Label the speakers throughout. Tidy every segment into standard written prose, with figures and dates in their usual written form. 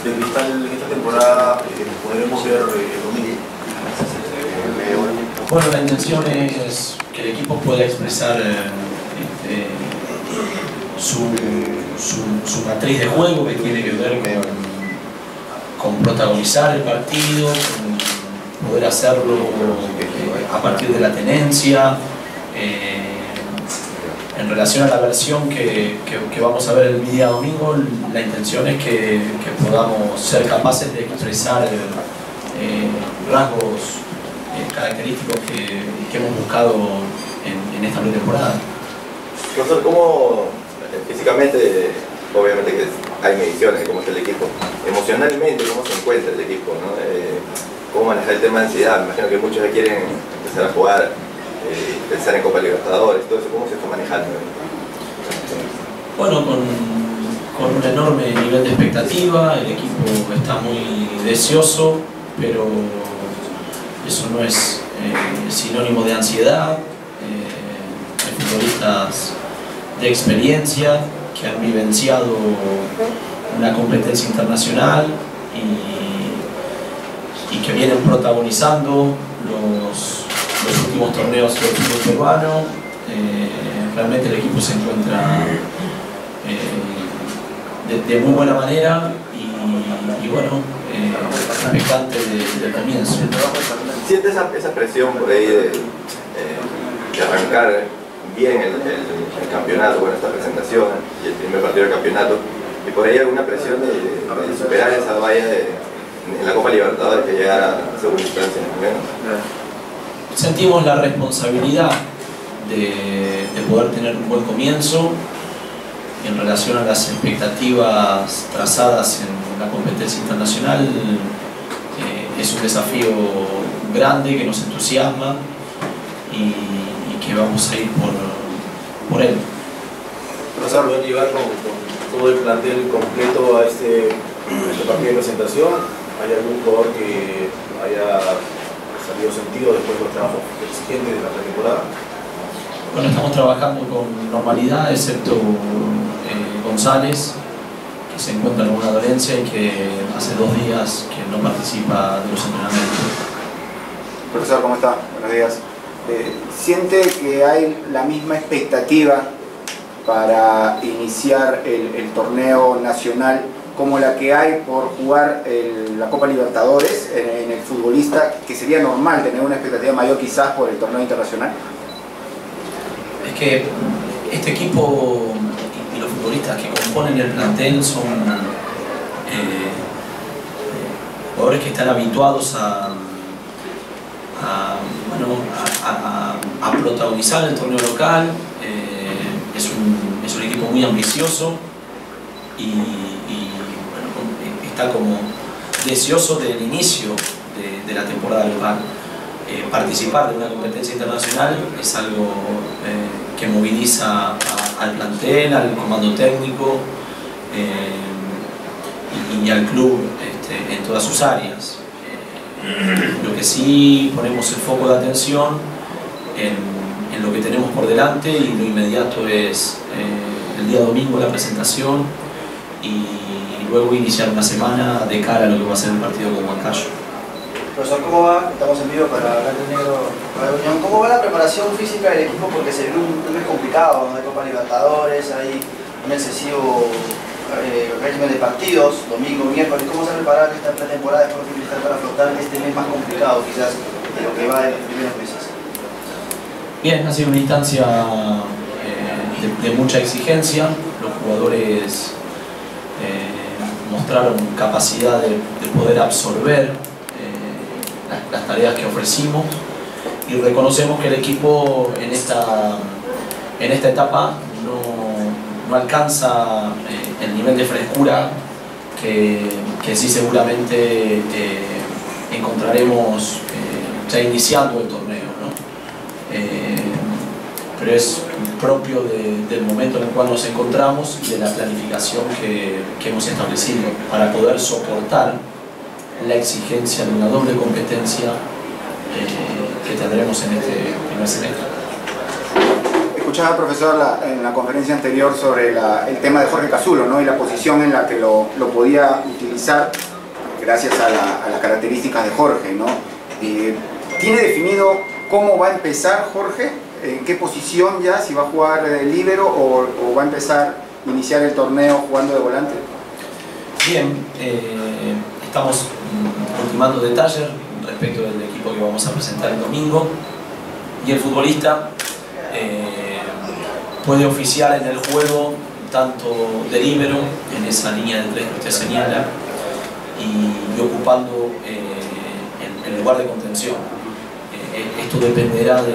Speaker 1: de Cristal en esta temporada podremos ver el domingo?
Speaker 2: Bueno, la intención es que el equipo pueda expresar su matriz de juego, que tiene que ver con protagonizar el partido, con poder hacerlo a partir de la tenencia. En relación a la versión que vamos a ver el día domingo, la intención es que podamos ser capaces de expresar rasgos característicos que hemos buscado en esta pretemporada.
Speaker 3: Profesor, ¿cómo físicamente, obviamente que hay mediciones de cómo está el equipo, emocionalmente cómo se encuentra el equipo, ¿no? ¿Cómo manejar el tema de ansiedad? Me imagino que muchos ya quieren empezar a jugar, pensar en Copa Libertadores, todo eso, ¿cómo se está manejando?
Speaker 2: Bueno, con un enorme nivel de expectativa, el equipo está muy deseoso, pero eso no es sinónimo de ansiedad. Hay futbolistas de experiencia que han vivenciado una competencia internacional y que vienen protagonizando los últimos torneos del fútbol peruano. Realmente el equipo se encuentra de muy buena manera y bueno, expectante del comienzo.
Speaker 3: ¿Siente esa presión por ahí de arrancar bien el campeonato, bueno, esta presentación y el primer partido del campeonato, y por ahí alguna presión de superar esa valla en la Copa Libertadores, que llegara a segunda instancia en el menos?
Speaker 2: Sentimos la responsabilidad de poder tener un buen comienzo en relación a las expectativas trazadas en la competencia internacional. Es un desafío grande que nos entusiasma y que vamos a ir por él.
Speaker 1: Profesor, ¿van a llegar con todo el plantel completo a este partido de presentación? ¿Hay algún jugador que haya salido sentido después de los trabajos exigentes de la pretemporada?
Speaker 2: Bueno, estamos trabajando con normalidad, excepto González, que se encuentra con una dolencia y que hace 2 días que no participa de los entrenamientos.
Speaker 4: Profesor, ¿cómo está? Buenos días. ¿Siente que hay la misma expectativa para iniciar el torneo nacional como la que hay por jugar la Copa Libertadores en el futbolista, que sería normal tener una expectativa mayor quizás por el torneo internacional?
Speaker 2: Es que este equipo y los futbolistas que componen el plantel son jugadores que están habituados a protagonizar el torneo local. Es un equipo muy ambicioso y bueno, está como deseoso del inicio de la temporada local. Participar de una competencia internacional es algo que moviliza al plantel, al comando técnico y al club en todas sus áreas. Lo que sí ponemos el foco de atención en lo que tenemos por delante, y lo inmediato es el día domingo la presentación y luego iniciar una semana de cara a lo que va a ser el partido con Huancayo.
Speaker 5: Profesor, ¿cómo va? Estamos en vivo para hablar del negro para la Unión. ¿Cómo va la preparación física del equipo? Porque se viene un mes complicado, ¿no? De Copa Libertadores, hay un excesivo régimen de partidos, domingo, miércoles. ¿Cómo se prepara esta pretemporada de Sporting Cristal para afrontar este mes más complicado quizás de lo que va en los primeros meses?
Speaker 2: Bien, ha sido una instancia de mucha exigencia. Los jugadores mostraron capacidad de poder absorber las tareas que ofrecimos, y reconocemos que el equipo en esta etapa no alcanza el nivel de frescura que sí seguramente encontraremos ya iniciando el torneo, ¿no? Pero es propio del momento en el cual nos encontramos y de la planificación que hemos establecido para poder soportar la exigencia de una doble competencia que tendremos en este primer semestre.
Speaker 4: escuchaba, profesor, en la conferencia anterior sobre el tema de Jorge Cazzulo, ¿no? Y la posición en la que lo podía utilizar gracias a las características de Jorge, ¿no? ¿Tiene definido cómo va a empezar Jorge? ¿En qué posición ya? ¿Si va a jugar de líbero o va a empezar a iniciar el torneo jugando de volante?
Speaker 2: Bien, estamos ultimando detalles respecto del equipo que vamos a presentar el domingo, y el futbolista puede oficiar en el juego tanto de líbero, en esa línea de 3 que usted señala, y ocupando el lugar de contención. Esto dependerá de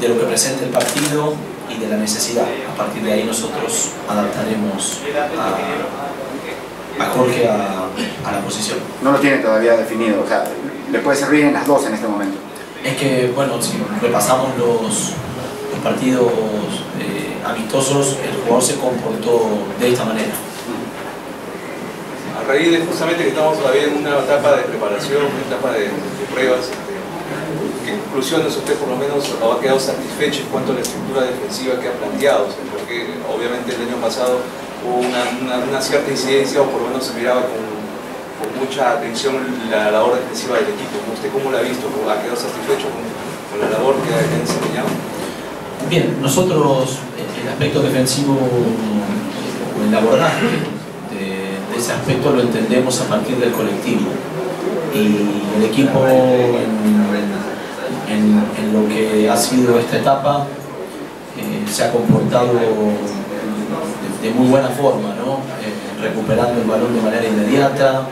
Speaker 2: lo que presente el partido y de la necesidad. A partir de ahí nosotros adaptaremos a Jorge a la posición.
Speaker 4: No lo tiene todavía definido, o sea, le puede servir en las dos en este momento.
Speaker 2: Es que, bueno, si repasamos los partidos amistosos, el jugador se comportó de esta manera.
Speaker 6: A raíz de justamente que estamos todavía en una etapa de preparación, una etapa de pruebas, ¿qué conclusiones usted por lo menos ha quedado satisfecho en cuanto a la estructura defensiva que ha planteado? O sea, porque obviamente el año pasado hubo una cierta incidencia, o por lo menos se miraba con mucha atención la labor defensiva del equipo. ¿Usted cómo la ha visto? ¿Ha quedado satisfecho con la labor que ha desempeñado?
Speaker 2: Bien, nosotros el aspecto defensivo o el abordaje de ese aspecto lo entendemos a partir del colectivo, y el equipo en lo que ha sido esta etapa se ha comportado de muy buena forma, ¿no? Recuperando el balón de manera inmediata,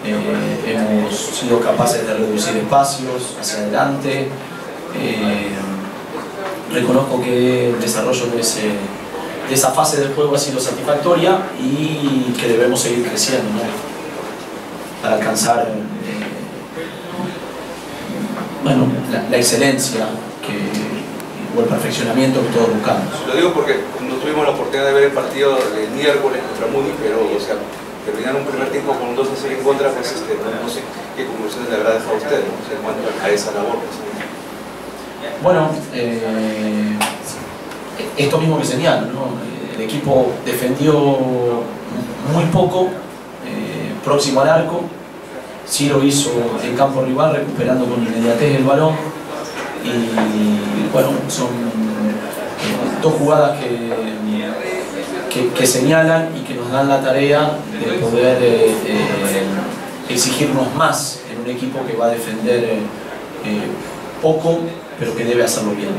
Speaker 2: hemos sido capaces de reducir espacios hacia adelante. Reconozco que el desarrollo de esa fase del juego ha sido satisfactoria y que debemos seguir creciendo, ¿no? Para alcanzar bueno, la excelencia o el perfeccionamiento que todos buscamos.
Speaker 6: Lo digo porque no tuvimos la oportunidad de ver el partido del miércoles contra Múnich, pero o sea, terminar un primer tiempo con 2-0 en contra, pues no sé qué conclusiones le habrá dejado a usted, ¿no? O sea, en cuanto a esa labor. Pues.
Speaker 2: Bueno, esto mismo que señalo, ¿no? El equipo defendió muy poco próximo al arco, sí lo hizo en campo rival, recuperando con inmediatez el balón, y bueno, son dos jugadas que señalan y que nos dan la tarea de poder exigirnos más en un equipo que va a defender poco, pero que debe hacerlo bien.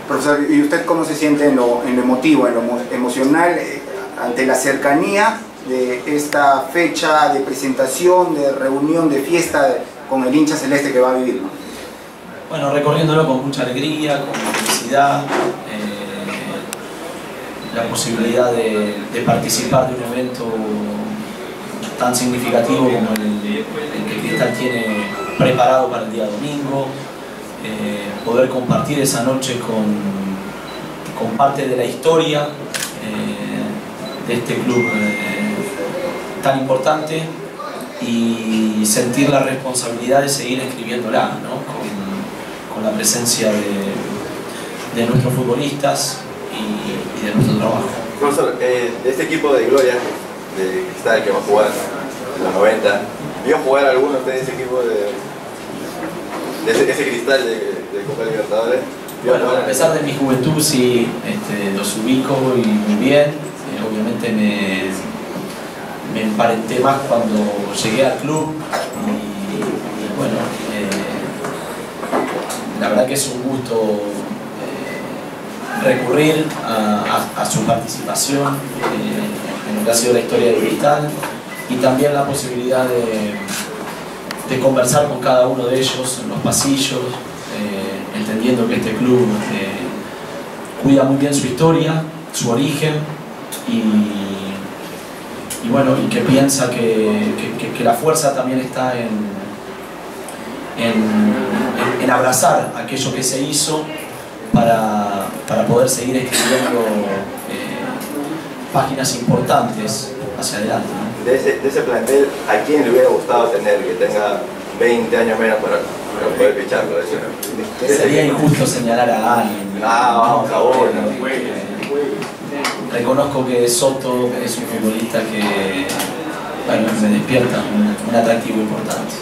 Speaker 4: Profesor, ¿y usted cómo se siente en lo emotivo, en lo emocional, ante la cercanía de esta fecha de presentación, de reunión, de fiesta con el hincha celeste que va a vivir, ¿no?
Speaker 2: Bueno, recorriéndolo con mucha alegría, con felicidad, la posibilidad de participar de un evento tan significativo como el que Cristal tiene preparado para el día domingo, poder compartir esa noche con parte de la historia de este club tan importante, y sentir la responsabilidad de seguir escribiéndola, ¿no? con la presencia de nuestros futbolistas y de nuestro trabajo.
Speaker 3: Profesor, de este equipo de Gloria, de Cristal, que va a jugar en los 90, ¿vio jugar alguno de ese equipo de ese Cristal de Copa Libertadores?
Speaker 2: Bueno, a pesar de mi juventud sí los ubico y muy bien. Obviamente me emparenté más cuando llegué al club y bueno, la verdad que es un gusto recurrir a su participación en lo que ha sido la historia de Cristal, y también la posibilidad de conversar con cada uno de ellos en los pasillos, entendiendo que este club cuida muy bien su historia, su origen, y bueno, y que piensa que la fuerza también está en abrazar aquello que se hizo para poder seguir escribiendo páginas importantes hacia adelante, ¿no?
Speaker 3: De ese plantel, ¿a quién le hubiera gustado tener que tenga 20 años menos para Para poder ficharlo, eso.
Speaker 2: Sería injusto señalar a alguien.
Speaker 3: Vamos a uno.
Speaker 2: Reconozco que Soto es un futbolista que, bueno, me despierta un atractivo importante.